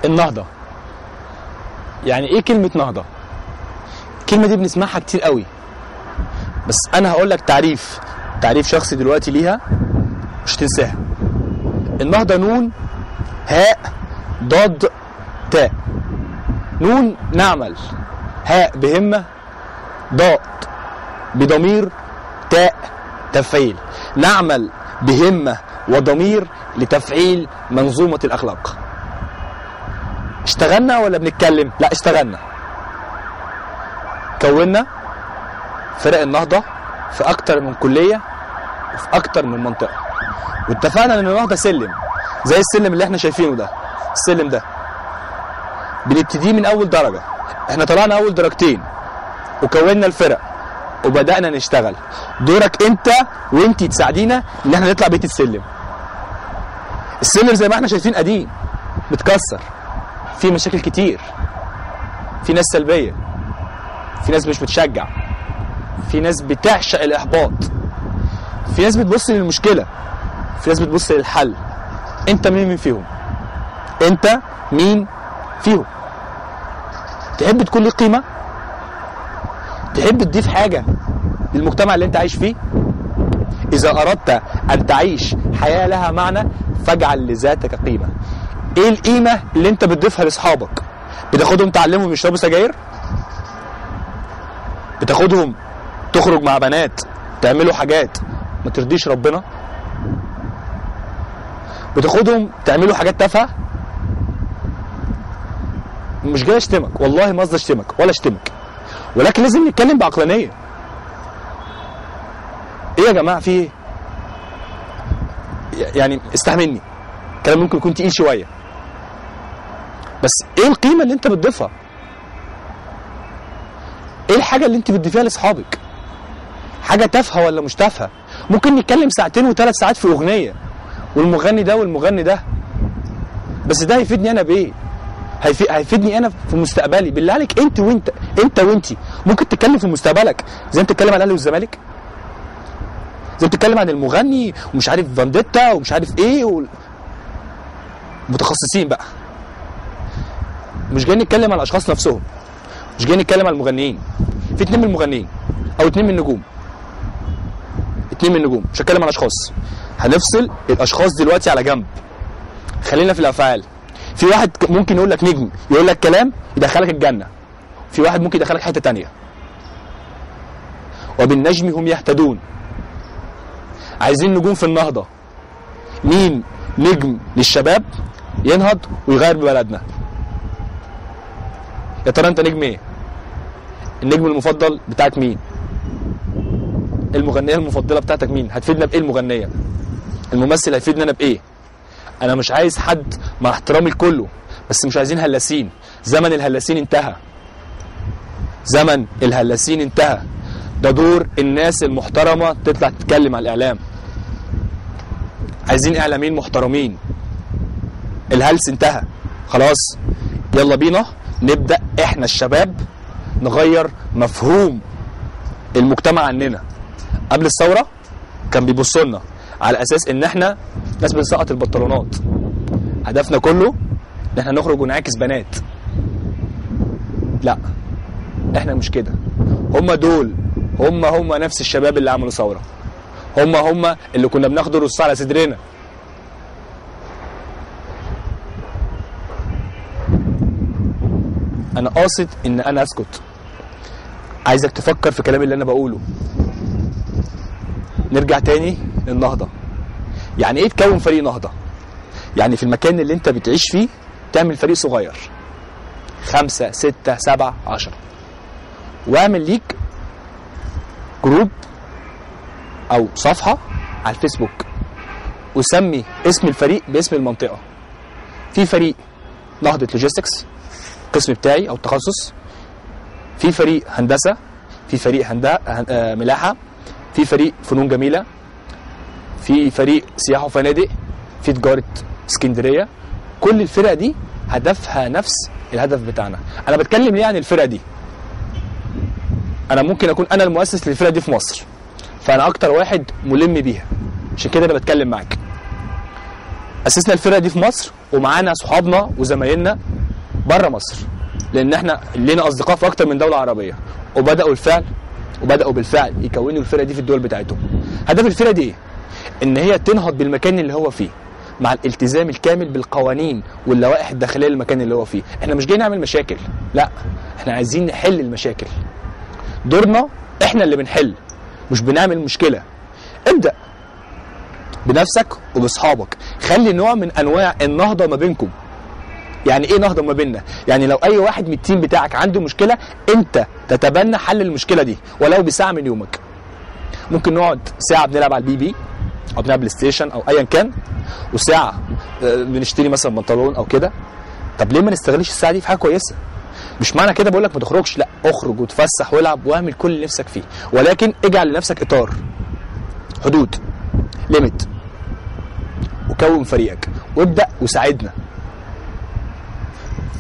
النهضة. يعني ايه كلمة نهضة؟ الكلمة دي بنسمعها كتير قوي، بس انا هقول لك تعريف شخصي دلوقتي ليها مش تنساها. النهضة نون هاء ضاد تاء. نون نعمل، هاء بهمة، ضاد بضمير، تاء تفعيل. نعمل بهمة وضمير لتفعيل منظومة الأخلاق. اشتغلنا ولا بنتكلم؟ لا، اشتغلنا. كونا فرق النهضة في أكتر من كلية وفي أكتر من منطقة، واتفقنا إن النهضة سلم زي السلم اللي احنا شايفينه ده. السلم ده بنبتدي من أول درجة. احنا طلعنا أول درجتين وكونا الفرق وبدأنا نشتغل. دورك انت وانتي تساعدينا ان احنا نطلع بيت السلم. السلم زي ما احنا شايفين قديم، متكسر، في مشاكل كتير، في ناس سلبية، في ناس مش بتشجع، في ناس بتعشق الإحباط، في ناس بتبص للمشكلة، في ناس بتبص للحل. انت مين فيهم؟ انت مين فيهم؟ تحب تكون ليه قيمة؟ تحب تضيف حاجة للمجتمع اللي انت عايش فيه؟ إذا أردت أن تعيش حياة لها معنى فاجعل لذاتك قيمة. إيه القيمة اللي أنت بتضيفها لأصحابك؟ بتاخدهم تعلمهم يشربوا سجاير؟ بتاخدهم تخرج مع بنات تعملوا حاجات ما ترضيش ربنا؟ بتاخدهم تعملوا حاجات تافهة؟ مش جاي اشتمك، والله ما قصدي اشتمك ولا اشتمك، ولكن لازم نتكلم بعقلانية. ايه يا جماعه في ايه؟ يعني استحملني، الكلام ممكن يكون تقيل شويه، بس ايه القيمه اللي انت بتضيفها؟ ايه الحاجه اللي انت بتضيفيها لاصحابك؟ حاجه تافهه ولا مش تافهه؟ ممكن نتكلم ساعتين و3 ساعات في اغنيه والمغني ده والمغني ده، بس ده هيفيدني انا بايه؟ هيفيدني انا في مستقبلي. بالله عليك انت وانتي ممكن تتكلم في مستقبلك زي انت تتكلم عن الاهلي والزمالك؟ زي بتتكلم عن المغني ومش عارف فانديتا ومش عارف ايه متخصصين بقى. مش جايين نتكلم عن الاشخاص نفسهم، مش جايين نتكلم عن المغنيين. في 2 من المغنيين او 2 من النجوم، 2 من النجوم، مش هتكلم عن اشخاص. هنفصل الاشخاص دلوقتي على جنب، خلينا في الافعال. في واحد ممكن يقول لك نجم، يقول لك كلام يدخلك الجنه، في واحد ممكن يدخلك حته تانية. وبالنجم هم يهتدون. عايزين نجوم في النهضة. مين نجم للشباب ينهض ويغير ببلدنا؟ يا ترى انت نجم ايه؟ النجم المفضل بتاعك مين؟ المغنية المفضلة بتاعتك مين؟ هتفيدنا بايه المغنية؟ الممثل هيفيدنا انا بايه؟ انا مش عايز حد، مع احترامي لكله، بس مش عايزين هلاسين. زمن الهلاسين انتهى. زمن الهلاسين انتهى. ده دور الناس المحترمة تطلع تتكلم على الإعلام. عايزين إعلاميين محترمين. الهلس انتهى خلاص. يلا بينا نبدأ احنا الشباب نغير مفهوم المجتمع عننا. قبل الثورة كان بيبصوا لنا على أساس إن احنا ناس بنسقط البنطلونات. هدفنا كله إن احنا نخرج ونعاكس بنات. لا، احنا مش كده. هم دول هم نفس الشباب اللي عملوا ثورة. هم اللي كنا بناخد الرصاص على صدرنا. انا قاصد ان انا اسكت. عايزك تفكر في كلام اللي انا بقوله. نرجع تاني للنهضة. يعني ايه تكون فريق نهضة؟ يعني في المكان اللي انت بتعيش فيه تعمل فريق صغير، 5 6 7 10، واعمل ليك جروب او صفحة على الفيسبوك وسمي اسم الفريق باسم المنطقة. في فريق نهضة لوجيستكس القسم بتاعي او التخصص، في فريق هندسة، في فريق ملاحة، في فريق فنون جميلة، في فريق سياحة وفنادق، في تجارة اسكندرية. كل الفرق دي هدفها نفس الهدف بتاعنا. انا بتكلم ليه عن الفرق دي؟ انا ممكن اكون انا المؤسس للفرق دي في مصر، فانا اكتر واحد ملم بيها، عشان كده انا بتكلم معاك. اسسنا الفرق دي في مصر ومعانا صحابنا وزمايلنا بره مصر، لان احنا لينا اصدقاء في اكتر من دوله عربيه وبداوا بالفعل يكونوا الفرقه دي في الدول بتاعتهم. هدف الفرقه دي ايه؟ ان هي تنهض بالمكان اللي هو فيه مع الالتزام الكامل بالقوانين واللوائح الداخليه للمكان اللي هو فيه. احنا مش جايين نعمل مشاكل، لا، احنا عايزين نحل المشاكل. دورنا احنا اللي بنحل، مش بنعمل مشكله. ابدا بنفسك وباصحابك، خلي نوع من انواع النهضه ما بينكم. يعني ايه نهضه ما بيننا؟ يعني لو اي واحد من التيم بتاعك عنده مشكله، انت تتبنى حل المشكله دي ولو بساعه من يومك. ممكن نقعد ساعه بنلعب على البي بي او بنلعب بلاي ستيشن او ايا كان، وساعه بنشتري مثلا بنطلون او كده. طب ليه ما نستغلش الساعه دي في حاجه كويسه؟ مش معنى كده بقول لك ما تخرجش، لا، اخرج وتفسح والعب واعمل كل اللي نفسك فيه، ولكن اجعل لنفسك اطار، حدود، ليميت، وكون فريقك وابدا وساعدنا.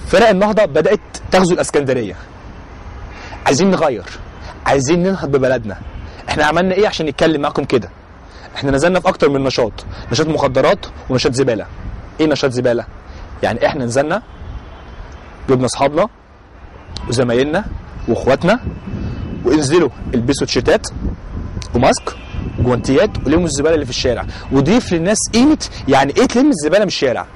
فرق النهضه بدات تغزو الاسكندريه. عايزين نغير، عايزين ننهض ببلدنا. احنا عملنا ايه عشان نتكلم معاكم كده؟ احنا نزلنا في اكتر من نشاط مخدرات ونشاط زباله. ايه نشاط زباله؟ يعني احنا نزلنا جبنا اصحابنا وزمايلنا واخواتنا وانزلوا البسوا تيشيرتات وماسك وجوانتيات ولموا الزباله اللي في الشارع، وضيف للناس قيمه يعني ايه تلم الزباله من الشارع.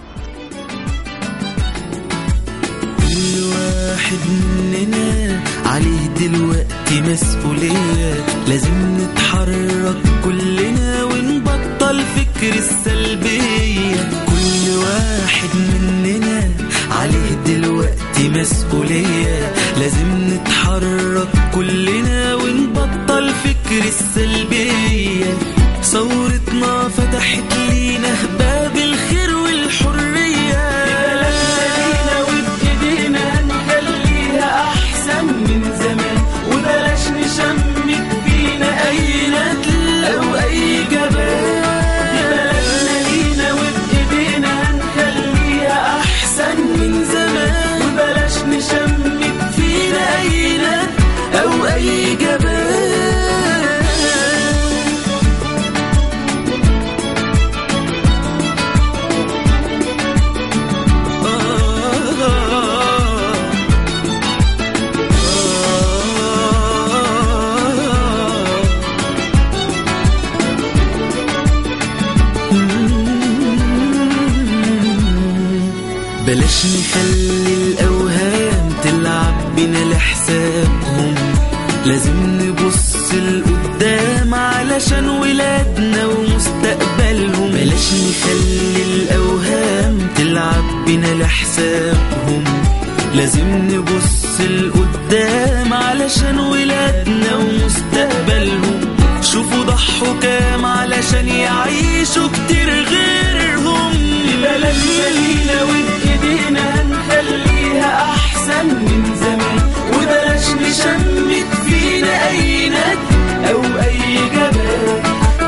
كل واحد مننا عليه دلوقتي مسؤولية، لازم نتحرك كلنا ونبطل فكر السلبية. كل واحد مننا عليه دلوقتي مسؤولية، لازم نتحرك كلنا ونبطل فكر السلبية. ثورتنا فتحت لينا باب الخير والحرية، بلدنا وبإيدينا نخليها أحسن من زمان، وبلاش نشمت فينا أي ندل أو أي جبان. بلدنا لينا وبإيدينا نخليها أحسن من زمان، وبلاش نشمت فينا أي ندل أو أي جبان. بلاش نخلي الأوهام تلعب بنا لحسابهم، لازم نبص لقدام علشان ولادنا ومستقبلهم. بلاش نخلي الأوهام تلعب بنا لحسابهم، لازم نبص لقدام علشان ولادنا ومستقبلهم. شوفوا ضحوا كام علشان يعيشوا كتير غيرهم. بلدنا لينا وبإيدينا نخليها أحسن من زمان، وبلاش نشمت فينا أي ند أو أي جبان.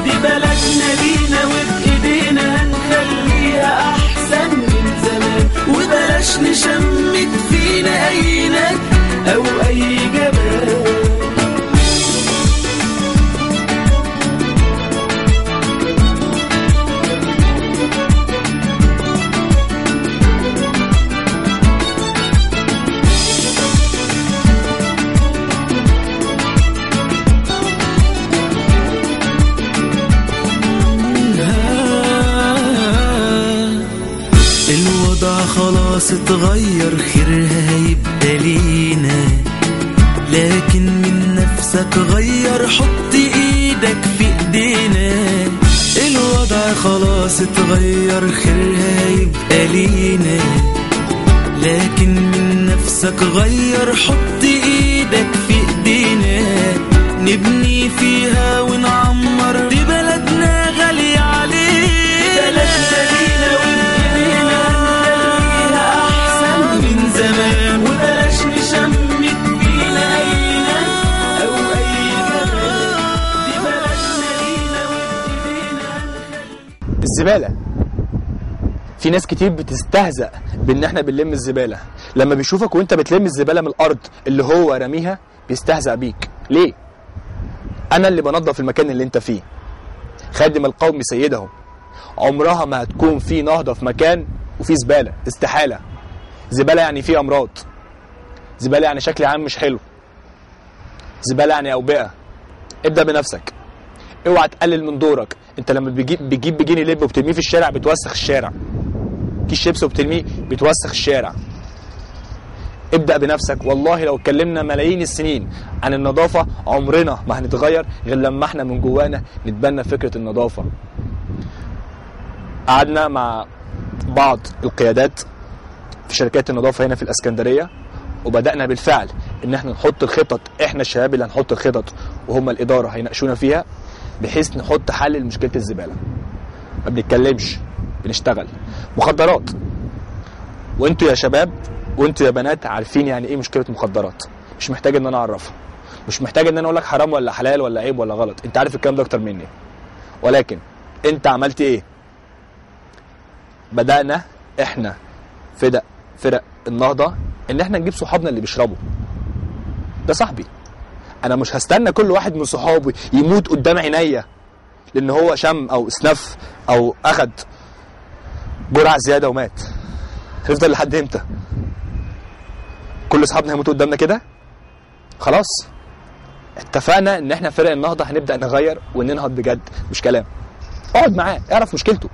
دي بلدنا لينا وبإيدينا نخليها أحسن من زمان، وبلاش نشمت فينا أي ند أو أي جبان. خلاص اتغير، خيرها هيبقى لينا، لكن من نفسك غير، حط ايدك في ايدينا. الوضع خلاص اتغير، خيرها هيبقى لينا، لكن من نفسك غير، حط ايدك في ايدينا. نبني فيها ونعمر، دي بلدنا غالية علينا. بلدنا لينا وبإيدينا نخليها أحسن من زمان، وبلاش نشمت فينا أي ند أو أي جبان. دي بلدنا لينا وبإيدينا. الزباله، في ناس كتير بتستهزأ بان احنا بنلم الزباله. لما بيشوفك وانت بتلم الزباله من الارض اللي هو راميها بيستهزأ بيك. ليه؟ انا اللي بنظف المكان اللي انت فيه. خادم القوم سيدهم. عمرها ما هتكون في نهضه في مكان وفي زباله، استحاله. زباله يعني فيه امراض، زباله يعني شكل عام مش حلو، زباله يعني اوبئه. ابدا بنفسك، اوعى تقلل من دورك. انت لما بتجيب بجيني لب وبترميه في الشارع بتوسخ الشارع، كيس شيبس وبترميه بتوسخ الشارع. ابدا بنفسك. والله لو اتكلمنا ملايين السنين عن النظافه عمرنا ما هنتغير غير لما احنا من جوانا نتبنى فكره النظافه. قعدنا مع بعض القيادات في شركات النظافه هنا في الاسكندريه، وبدانا بالفعل ان احنا نحط الخطط. احنا الشباب اللي هنحط الخطط وهم الاداره هيناقشونا فيها، بحيث نحط حل لمشكله الزباله. ما بنتكلمش، بنشتغل. مخدرات، وانتوا يا شباب وانتوا يا بنات عارفين يعني ايه مشكله مخدرات، مش محتاج ان انا اعرفها، مش محتاج ان انا اقول لك حرام ولا حلال ولا عيب ولا غلط، انت عارف الكلام ده اكتر مني. ولكن انت عملت ايه؟ بدانا احنا فرق النهضه ان احنا نجيب صحابنا اللي بيشربوا. ده صاحبي، انا مش هستنى كل واحد من صحابي يموت قدام عينيا لان هو شم او اسنف او اخد جرعه زياده ومات. هنفضل لحد امتى؟ كل اصحابنا هيموتوا قدامنا كده؟ خلاص اتفقنا ان احنا فرق النهضه هنبدا نغير وننهض بجد، مش كلام. اقعد معاه، اعرف مشكلته.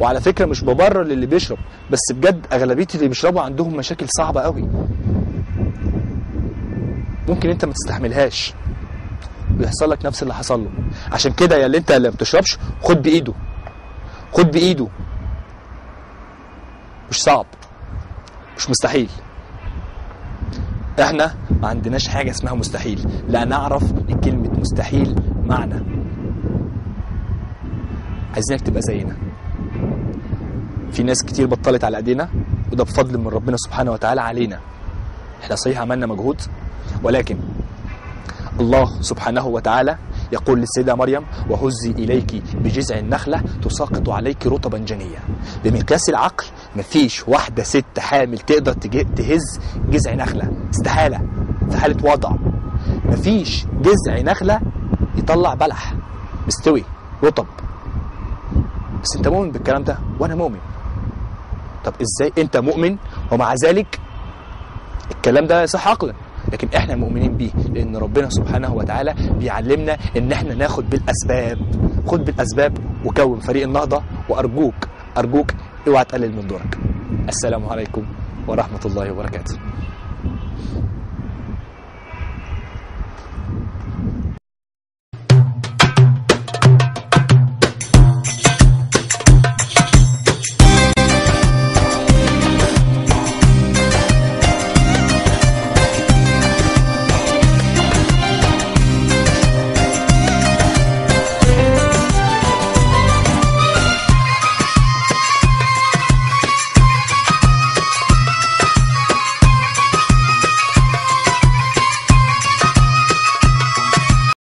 وعلى فكره مش ببرر للي بيشرب، بس بجد اغلبيه اللي بيشربوا عندهم مشاكل صعبه قوي ممكن انت ما تستحملهاش ويحصل لك نفس اللي حصل له. عشان كده يا اللي انت اللي ما بتشربش خد بايده، خد بايده. مش صعب، مش مستحيل. احنا ما عندناش حاجه اسمها مستحيل، لا نعرف لكلمه مستحيل معنى. عايزينك تبقى زينا. في ناس كتير بطلت على ايدينا، وده بفضل من ربنا سبحانه وتعالى علينا. احنا صحيح عملنا مجهود، ولكن الله سبحانه وتعالى يقول للسيدة مريم: وهزي إليك بجذع النخلة تساقط عليك رطبا جنيا. بمقياس العقل مفيش واحدة ست حامل تقدر تهز جذع نخلة، استحالة في حالة وضع. مفيش جذع نخلة يطلع بلح مستوي رطب. بس انت مؤمن بالكلام ده وانا مؤمن. طب ازاي انت مؤمن ومع ذلك الكلام ده صح عقلا؟ لكن احنا مؤمنين بيه لان ربنا سبحانه وتعالى بيعلمنا ان احنا ناخد بالاسباب. خد بالاسباب وكون فريق النهضه، وارجوك اوعى تقلل من دورك. السلام عليكم ورحمه الله وبركاته.